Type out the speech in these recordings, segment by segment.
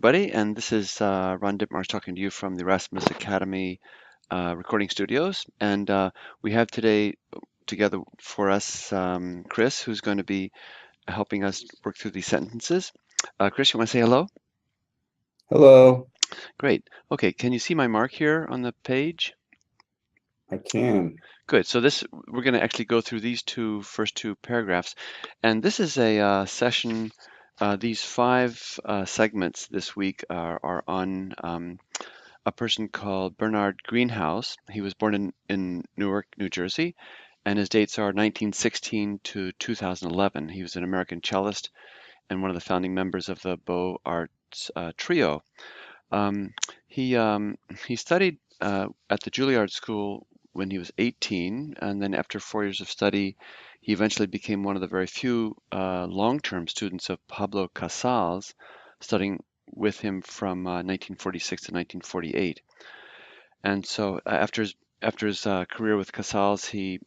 everybody, and this is Ron Ditmars talking to you from the Erasmus Academy recording studios. And we have today together for us Chris, who's going to be helping us work through these sentences. Chris, you want to say hello? Hello, Great. Okay, can you see my mark here on the page? I can. Good. So we're going to actually go through these first two paragraphs, and this is a session. These five segments this week are on a person called Bernard Greenhouse. He was born in Newark, New Jersey, and his dates are 1916 to 2011. He was an American cellist and one of the founding members of the Beaux Arts Trio. Um, he studied at the Juilliard School when he was 18, and then after 4 years of study, he eventually became one of the very few long-term students of Pablo Casals, studying with him from 1946 to 1948. And so after his career with Casals, he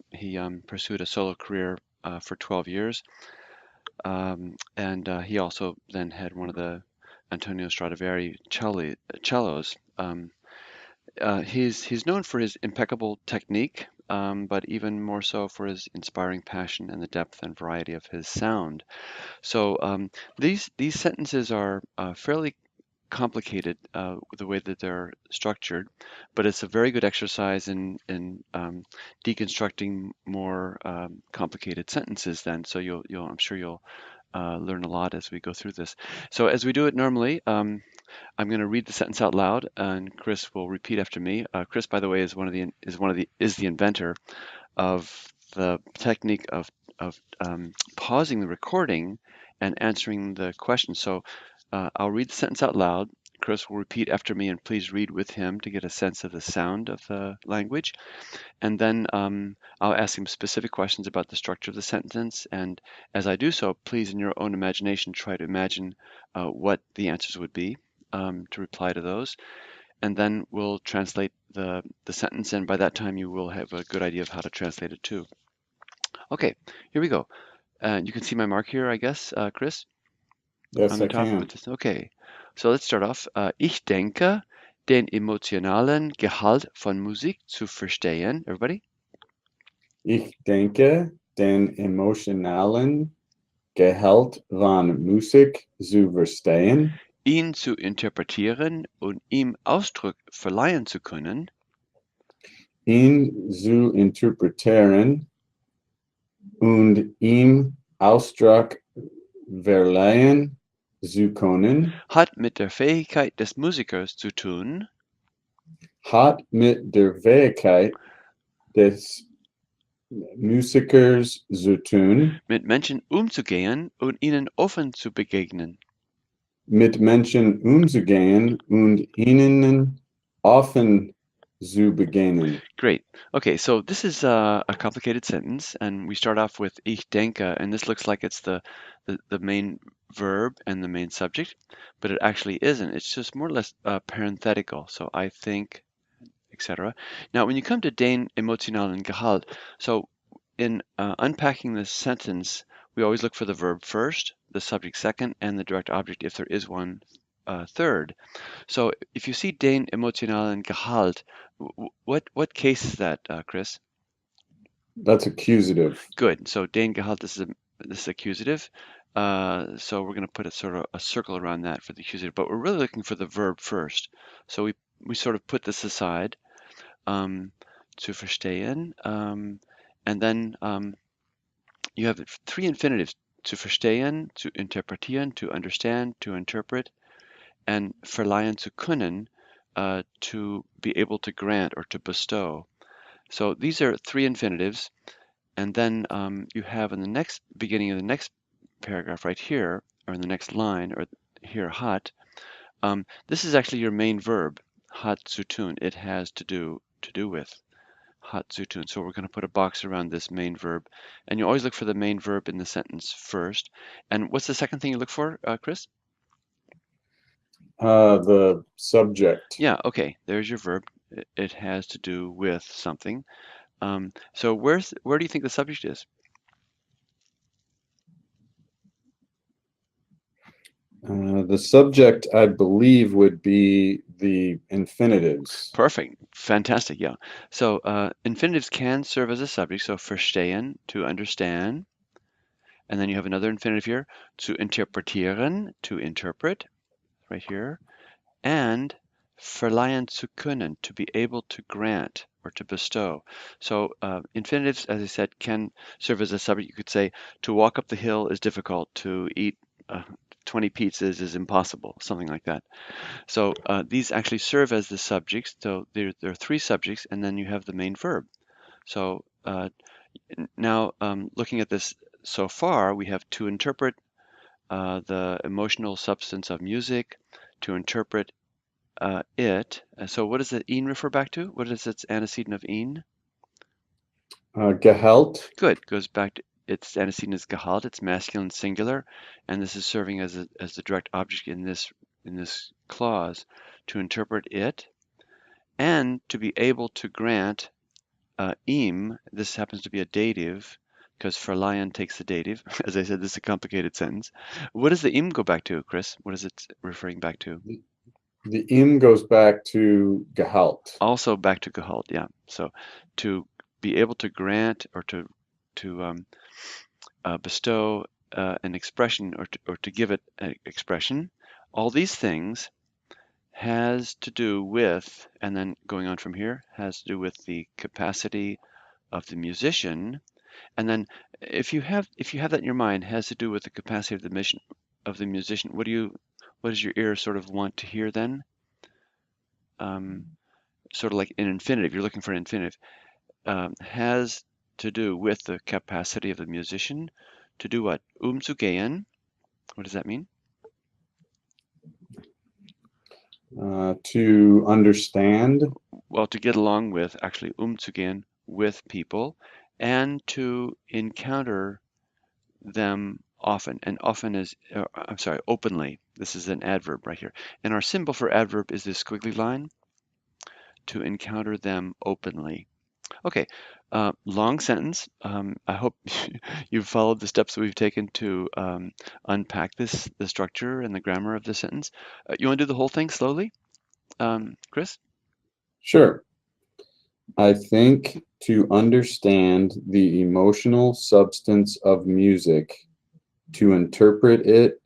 pursued a solo career for 12 years, and he also then had one of the Antonio Stradivari cellos. He's known for his impeccable technique, but even more so for his inspiring passion and the depth and variety of his sound. So these sentences are fairly complicated the way that they're structured, but it's a very good exercise in deconstructing more complicated sentences. Then, so I'm sure you'll learn a lot as we go through this. So as we do it normally, I'm going to read the sentence out loud, and Chris will repeat after me. Chris, by the way, is the inventor of the technique of pausing the recording and answering the question. So I'll read the sentence out loud. Chris will repeat after me, and please read with him to get a sense of the sound of the language. And then I'll ask him specific questions about the structure of the sentence. And as I do so, please, in your own imagination, try to imagine what the answers would be to reply to those. And then we'll translate the sentence. And by that time, you will have a good idea of how to translate it too. Okay, here we go. And you can see my mark here, I guess, Chris, on Yes, the I top. can. Okay, so let's start off. Ich denke, den emotionalen Gehalt von Musik zu verstehen. Everybody? Ich denke, den emotionalen Gehalt von Musik zu verstehen, Ihn zu interpretieren und ihm Ausdruck verleihen zu können, ihn zu interpretieren und ihm Ausdruck verleihen zu können, hat mit der Fähigkeit des Musikers zu tun, hat mit der Fähigkeit des Musikers zu tun, mit Menschen umzugehen und ihnen offen zu begegnen. mit Menschen umzugehen und ihnen offen zu begegnen. Great. Okay, so this is a complicated sentence, and we start off with ich denke, and this looks like it's the main verb and the main subject, but it actually isn't. It's just more or less parenthetical. So I think, etc. Now, when you come to den emotionalen Gehalt, so in unpacking this sentence, we always look for the verb first, the subject second, and the direct object if there is one third. So if you see den emotionalen Gehalt, what case is that, Chris? That's accusative. Good. So den Gehalt, this is accusative. So we're going to put a sort of a circle around that for the accusative, but we're really looking for the verb first. So we sort of put this aside, zu verstehen, and then you have three infinitives: zu verstehen, zu interpretieren, to understand, to interpret, and verleihen zu können, to be able to grant or to bestow. So these are three infinitives, and then you have in the next beginning of the next paragraph right here, or in the next line, or here hat. This is actually your main verb, hat zu tun. It has to do with hat zu tun. So we're going to put a box around this main verb, and you always look for the main verb in the sentence first. And what's the second thing you look for, Chris? The subject. Yeah, okay. There's your verb. It has to do with something. So where do you think the subject is? The subject, I believe, would be the infinitives. Perfect. Fantastic. Yeah. So infinitives can serve as a subject. So verstehen, to understand. And then you have another infinitive here, zu interpretieren, to interpret, right here. And verleihen zu können, to be able to grant or to bestow. So infinitives, as I said, can serve as a subject. You could say, to walk up the hill is difficult, to eat 20 pizzas is impossible, something like that. So these actually serve as the subjects. So there are three subjects, and then you have the main verb. So now looking at this so far, we have to interpret the emotional substance of music, to interpret it. So what does the "ihn" refer back to? What is its antecedent of "ihn"? Gehalt. Good. Goes back to its antecedent is Gehalt. It's masculine singular, and this is serving as the direct object in this clause, to interpret it, and to be able to grant ihm. This happens to be a dative because verleihen takes the dative. As I said, this is a complicated sentence. What does the ihm go back to, Chris? What is it referring back to? The im goes back to Gehalt. Also back to Gehalt, yeah. So to be able to grant or to bestow an expression or to give it an expression, all these things has to do with, and then going on from here, has to do with the capacity of the musician. And then if you have that in your mind, has to do with the capacity of the mission of the musician. What does your ear sort of want to hear then? Sort of like an infinitive. You're looking for an infinitive. Has to do with the capacity of the musician to do what? Umzugehen. What does that mean? To understand. Well, to get along with, actually, umzugehen, with people, and to encounter them often. And often is, I'm sorry, openly. This is an adverb right here. And our symbol for adverb is this squiggly line, to encounter them openly. Okay, long sentence. I hope you've followed the steps that we've taken to unpack the structure and the grammar of the sentence. You want to do the whole thing slowly, Chris? Sure. I think to understand the emotional substance of music, to interpret it,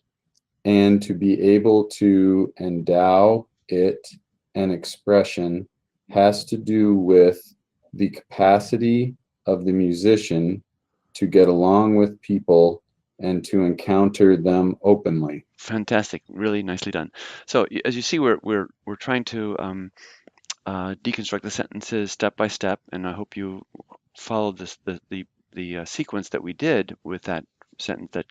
and to be able to endow it an expression has to do with the capacity of the musician to get along with people and to encounter them openly. Fantastic, really nicely done. So as you see, we're trying to deconstruct the sentences step by step, and I hope you follow the sequence that we did with that sentence, that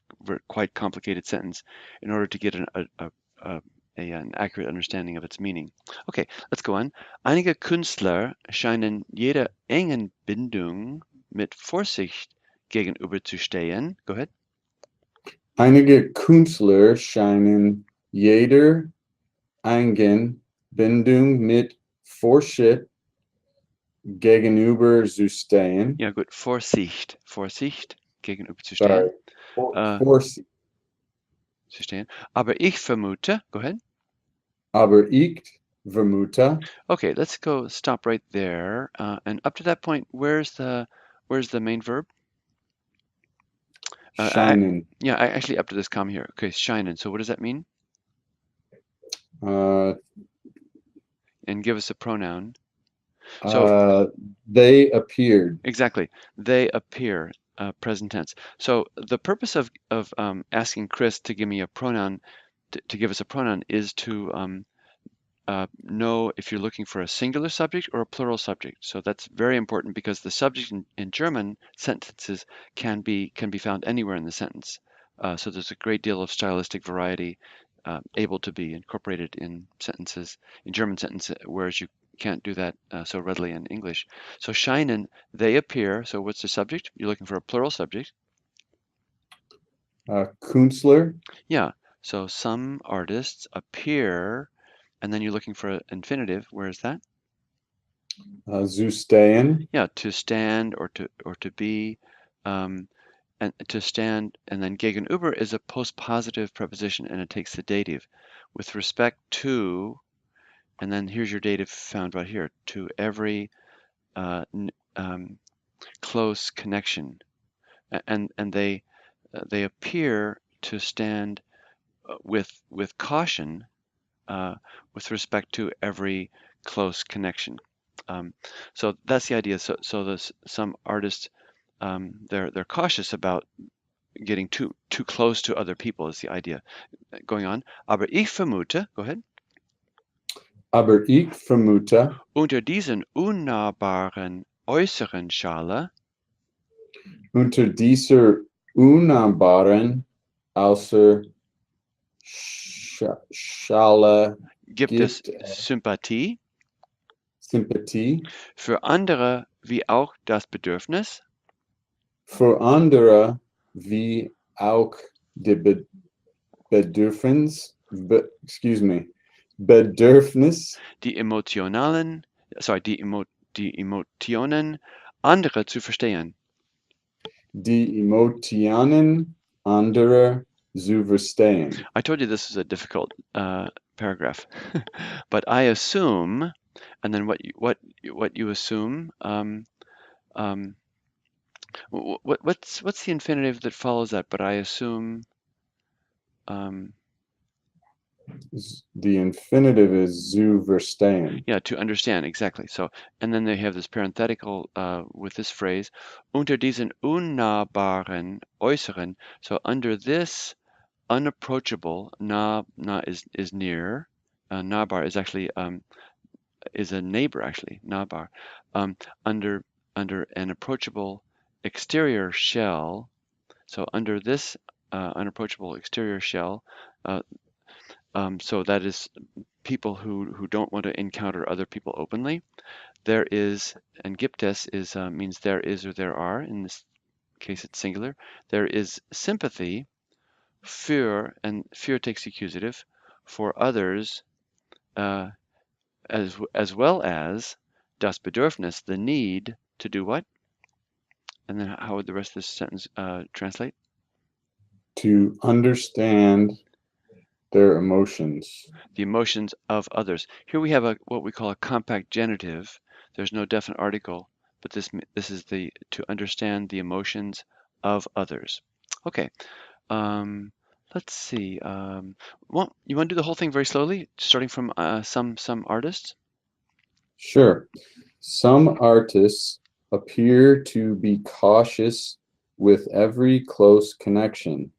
quite complicated sentence, in order to get an accurate understanding of its meaning. Okay, let's go on. Einige Künstler scheinen jeder engen Bindung mit Vorsicht gegenüberzustehen. Go ahead. Einige Künstler scheinen jeder engen Bindung mit Vorsicht gegenüber zu stehen. Ja, gut. Vorsicht gegenüberzustehen. Sorry, Vorsicht. Zu stehen. Aber ich vermute, go ahead. Aber ich vermute. Okay, let's go stop right there. And up to that point, where's the main verb? Scheinen. Actually up to this comma here. Okay, scheinen. So what does that mean? Uh, And give us a pronoun. So they appeared. exactly, they appear, present tense. So the purpose of asking Chris to give me a pronoun, to give us a pronoun, is to know if you're looking for a singular subject or a plural subject. So that's very important because the subject in German sentences can be found anywhere in the sentence. So there's a great deal of stylistic variety able to be incorporated in sentences, in German sentences, whereas you can't do that so readily in English. So scheinen, they appear. So what's the subject? You're looking for a plural subject. Künstler. Yeah. So some artists appear, and then you're looking for an infinitive. Where is that? Zu stehen. Yeah, to stand or to be. and to stand, and then gegenüber is a postpositive preposition, and it takes the dative. With respect to, and then here's your dative found right here, to every close connection. And they appear to stand with caution with respect to every close connection. So that's the idea. So some artists they're cautious about getting too close to other people is the idea. Going on. Aber ich vermute, go ahead. Aber ich vermute, Unter diesen unnahbaren äußeren Schale unter dieser unnahbaren außer Schale gibt es gibt Sympathie Sympathie für andere wie auch das Bedürfnis, für andere wie auch die Bedürfnis, Bedürfnis, die die Emotionen anderer zu verstehen. die Emotionen anderer zu verstehen. I told you this is a difficult paragraph, but I assume, and then what you assume. What's the infinitive that follows that? But I assume. The infinitive is zu verstehen. Yeah, to understand, exactly. So, and then they have this parenthetical with this phrase, unter diesen unnahbaren äußeren. So under this unapproachable, na is near, nahbar is actually is a neighbor actually, nahbar. Under an approachable exterior shell. So under this unapproachable exterior shell, so that is people who don't want to encounter other people openly. There is, and giptes is means there is or there are. In this case, it's singular. There is sympathy, für, and für takes the accusative, for others, as well as das Bedürfnis, the need to do what? And then how would the rest of this sentence translate? To understand their emotions. The emotions of others. Here we have what we call a compact genitive. There's no definite article, but this is the to understand the emotions of others. Okay. Let's see. You want to do the whole thing very slowly, starting from some artists? Sure. Some artists appear to be cautious with every close connection,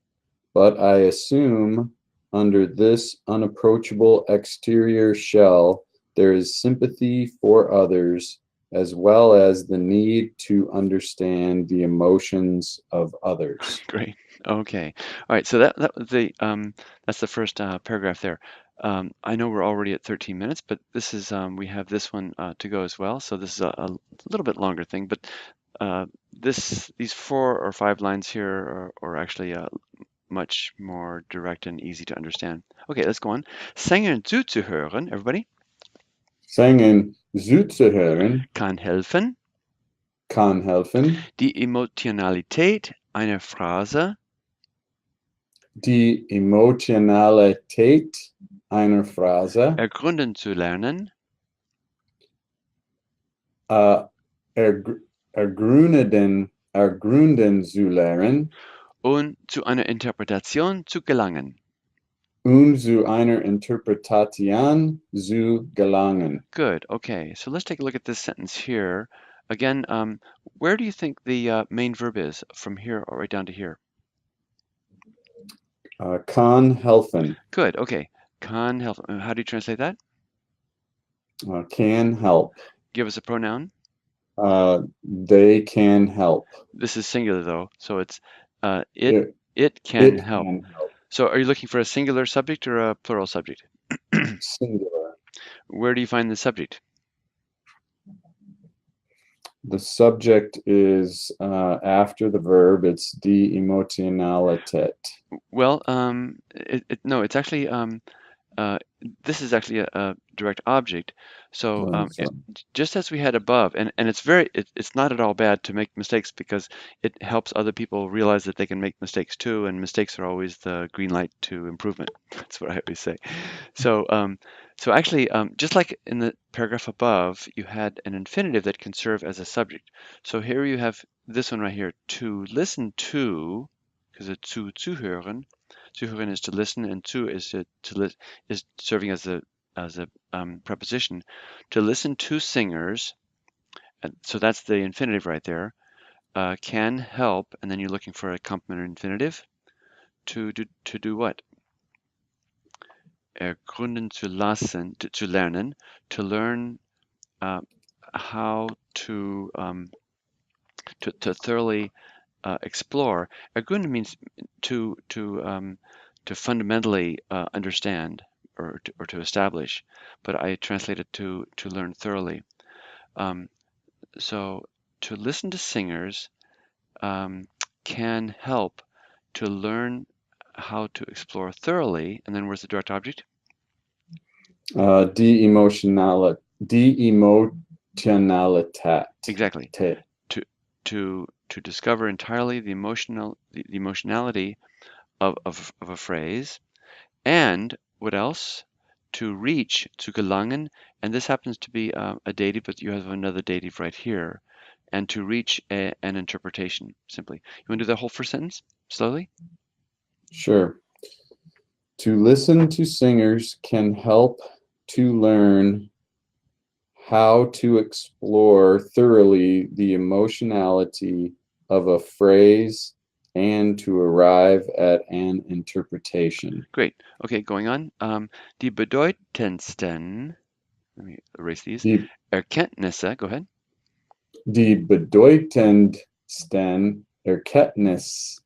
but I assume under this unapproachable exterior shell, there is sympathy for others as well as the need to understand the emotions of others. Great. Okay. All right. So that was the that's the first paragraph there. I know we're already at 13 minutes, but this is we have this one to go as well. So this is a little bit longer thing, but these 4 or 5 lines here are actually much more direct and easy to understand. Okay, let's go on. Singen zuzuhören, everybody, Singen zuzuhören kann helfen, kann helfen, die Emotionalität einer Phrase die Emotionalität einer Phrase ergründen zu lernen, ergründen zu lernen und zu einer Interpretation zu gelangen. und zu einer Interpretation zu gelangen. Good. Okay, so let's take a look at this sentence here. Again, where do you think the main verb is from here all right down to here? Kann helfen. Good. Okay. Kann helfen. How do you translate that? Can help. Give us a pronoun. They can help. This is singular though, so it's It can help. can help. So are you looking for a singular subject or a plural subject? Singular. Where do you find the subject? The subject is after the verb. It's die Emotionalität. Well, no, it's actually this is actually a direct object. So So, just as we had above, and it's not at all bad to make mistakes because it helps other people realize that they can make mistakes too, and mistakes are always the green light to improvement. That's what I always say. So so actually, just like in the paragraph above, you had an infinitive that can serve as a subject. So here you have this one right here, to listen to, because it's zuhören. Zuhören is to listen, and zu is is serving as a preposition. To listen to singers, and so that's the infinitive right there. Can help, and then you're looking for a complementary infinitive to do what? Ergründen zu lassen, zu lernen, to learn uh, how to thoroughly explore. Ergründen means to fundamentally understand or to establish, but I translate it to learn thoroughly. Um, so to listen to singers um, can help to learn how to explore thoroughly. And then where's the direct object? de-emotionalitat. Exactly. To to discover entirely the emotionality of a phrase. And what else? To reach, zu gelangen, and this happens to be a dative, but you have another dative right here. And to reach an interpretation, simply. You want to do the whole first sentence slowly? Sure. To listen to singers can help to learn how to explore thoroughly the emotionality of a phrase and to arrive at an interpretation. Great. Okay, going on. Die bedeutendsten, let me erase these. Die, Erkenntnisse, go ahead. die bedeutendsten Erkenntnisse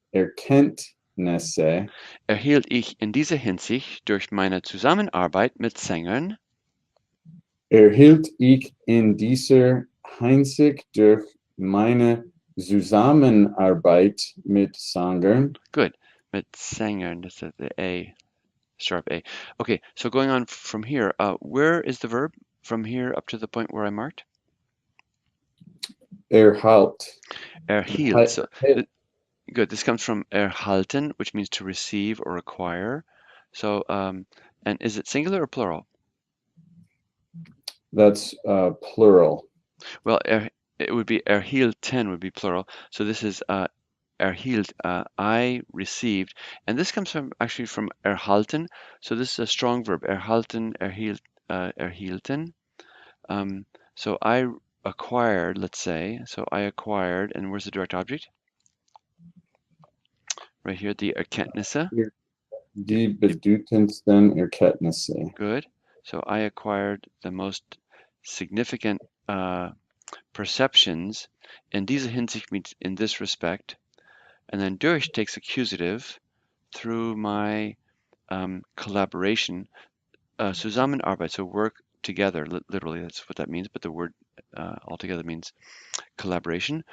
Erhielt ich in dieser Hinsicht durch meine Zusammenarbeit mit Sängern. erhielt ich in dieser Hinsicht durch meine Zusammenarbeit mit Sängern. Good. Mit Sängern, that's the A, sharp A. Okay, so going on from here, where is the verb from here up to the point where I marked? Erhalt. Erhielt. So good. This comes from erhalten, which means to receive or acquire. So, and is it singular or plural? That's plural. Well, it would be erhielten would be plural. So this is erhielt, I received, and this comes from actually from erhalten. So this is a strong verb. Erhalten, erhielten. So I acquired, let's say. So I acquired, and where's the direct object? Right here, the Erkenntnisse. Die bedeutendsten Erkenntnisse. Good. So I acquired the most significant perceptions. In diese Hinsicht means in this respect. And then durch takes accusative through my collaboration. Zusammenarbeit, so work together. Literally, that's what that means. But the word altogether means collaboration.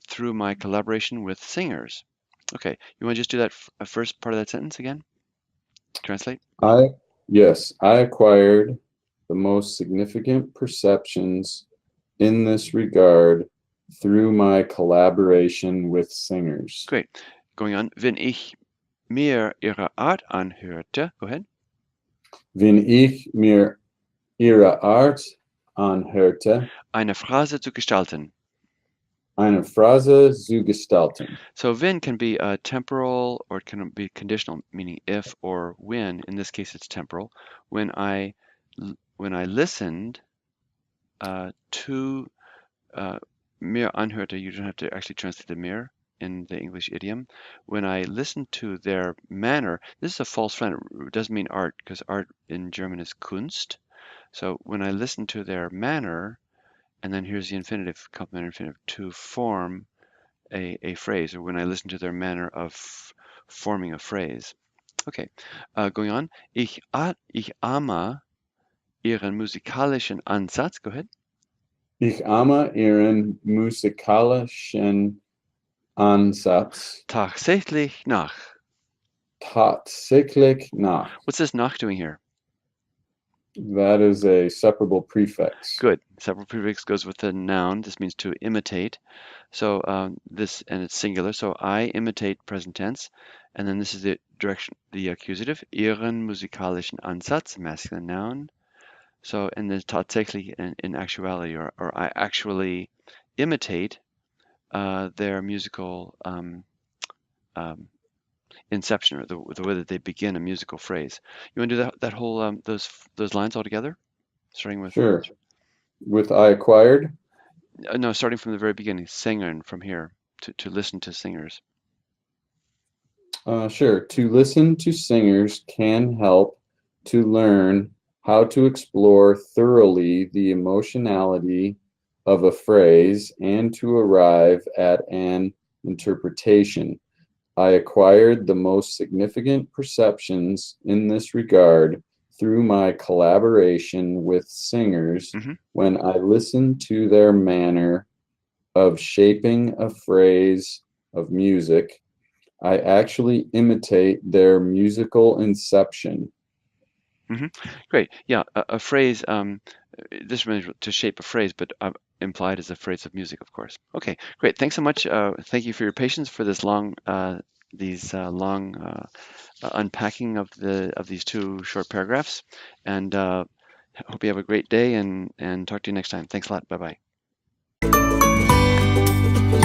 Through my collaboration with singers. Okay, you want to just do that first part of that sentence again? Translate. Yes, I acquired the most significant perceptions in this regard through my collaboration with singers. Great. Going on. Wenn ich mir ihre Art anhörte, go ahead. Wenn ich mir ihre Art anhörte, Eine Phrase zu gestalten. eine Phrase zu gestalten. So wenn can be temporal or it can be conditional, meaning if or when. In this case, it's temporal. When I listened to mir anhörte, you don't have to actually translate the mir in the English idiom. When I listened to their manner, this is a false friend. It doesn't mean art because art in German is Kunst. So when I listened to their manner, and then here's the infinitive, complementary infinitive, to form a phrase, or when I listen to their manner of forming a phrase. Okay, going on. Ich ama ihren musikalischen Ansatz. Go ahead. Ich ahme ihren musikalischen Ansatz Tatsächlich nach. tatsächlich nach. What's this nach doing here? That is a separable prefix. Good. Several prefix goes with the noun. This means to imitate. So this, and it's singular. So I imitate present tense. And then this is the direction, the accusative. Ihren musikalischen Ansatz, masculine noun. So, and then tatsächlich in actuality, or I actually imitate their musical um, inception, or the way that they begin a musical phrase. You want to do that whole those lines all together, starting with Sure. With I acquired, no, starting from the very beginning, singen from here to listen to singers. sure. To listen to singers can help to learn how to explore thoroughly the emotionality of a phrase and to arrive at an interpretation. I acquired the most significant perceptions in this regard through my collaboration with singers Hmm. when I listened to their manner of shaping a phrase of music. I actually imitate their musical inception. Hmm. Great. Yeah, a phrase. This means to shape a phrase, but implied is a phrase of music, of course. Okay, great. Thanks so much. Thank you for your patience for this long, these long unpacking of these two short paragraphs, and hope you have a great day and talk to you next time. Thanks a lot. Bye bye.